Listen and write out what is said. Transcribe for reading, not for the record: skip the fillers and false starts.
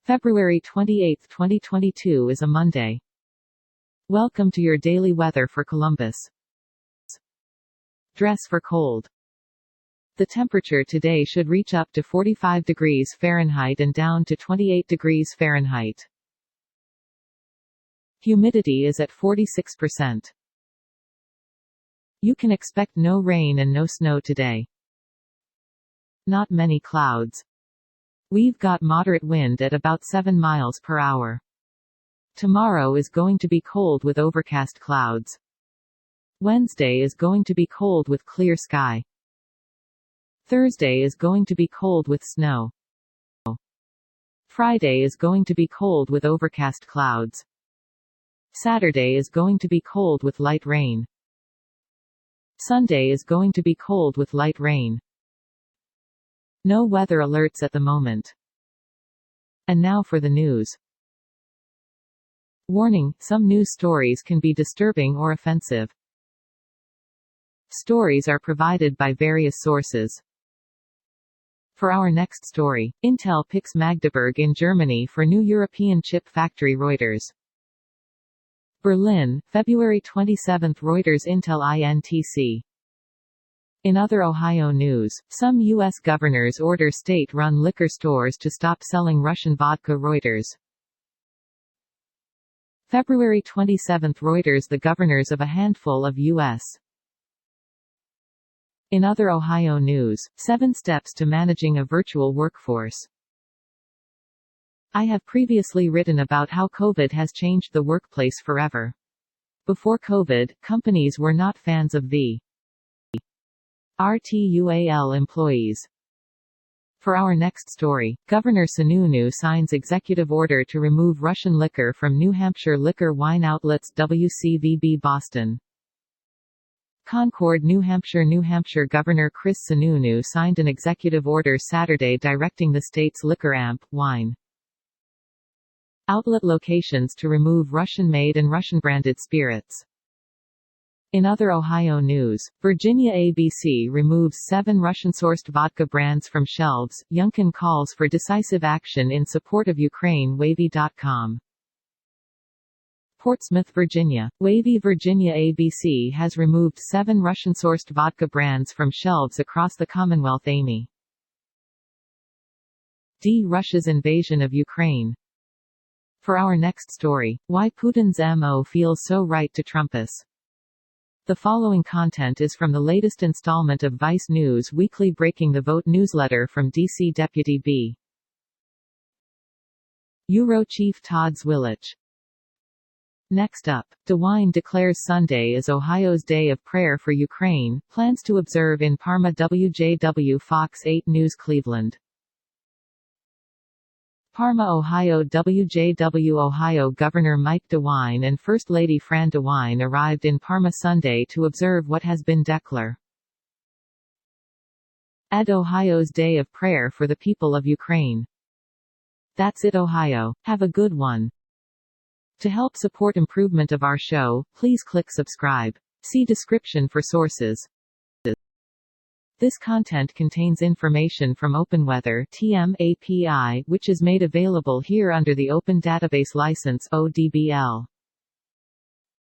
February 28, 2022 is a Monday. Welcome to your daily weather for Columbus. Dress for cold. The temperature today should reach up to 45 degrees Fahrenheit and down to 28 degrees Fahrenheit. Humidity is at 46%. You can expect no rain and no snow today. Not many clouds. We've got moderate wind at about 7 miles per hour. Tomorrow is going to be cold with overcast clouds. Wednesday is going to be cold with clear sky. Thursday is going to be cold with snow. Friday is going to be cold with overcast clouds. Saturday is going to be cold with light rain. Sunday is going to be cold with light rain. No weather alerts at the moment. And now for the news. Warning: some news stories can be disturbing or offensive. Stories are provided by various sources. For our next story, Intel picks Magdeburg in Germany for new European chip factory. Reuters. Berlin, February 27. Reuters. Intel INTC. In other Ohio news, some U.S. governors order state-run liquor stores to stop selling Russian vodka. Reuters. February 27. Reuters. The governors of a handful of U.S. In other Ohio news, 7 steps to managing a virtual workforce. I have previously written about how COVID has changed the workplace forever. Before COVID, companies were not fans of the RTUAL employees. For our next story, Governor Sununu signs executive order to remove Russian liquor from New Hampshire Liquor Wine Outlets. WCVB Boston. Concord, New Hampshire. New Hampshire Governor Chris Sununu signed an executive order Saturday directing the state's liquor wine outlet locations to remove Russian-made and Russian-branded spirits. In other Ohio news, Virginia ABC removes 7 Russian-sourced vodka brands from shelves. Youngkin calls for decisive action in support of Ukraine. Wavy.com. Portsmouth, Virginia. Wavy, Virginia. ABC has removed 7 Russian-sourced vodka brands from shelves across the Commonwealth. Amy. Russia's invasion of Ukraine. For our next story, why Putin's MO feels so right to Trumpus. The following content is from the latest installment of Vice News Weekly Breaking the Vote newsletter from D.C. Deputy B. Euro Chief Todd Zwilich. Next up, DeWine declares Sunday is Ohio's Day of Prayer for Ukraine, plans to observe in Parma. WJW Fox 8 News Cleveland. Parma, Ohio. WJW Ohio Governor Mike DeWine and First Lady Fran DeWine arrived in Parma Sunday to observe what has been declared Ohio's Day of Prayer for the people of Ukraine. That's it, Ohio. Have a good one. To help support improvement of our show, please click subscribe. See description for sources. This content contains information from OpenWeather (TM) API, which is made available here under the Open Database License (ODBL).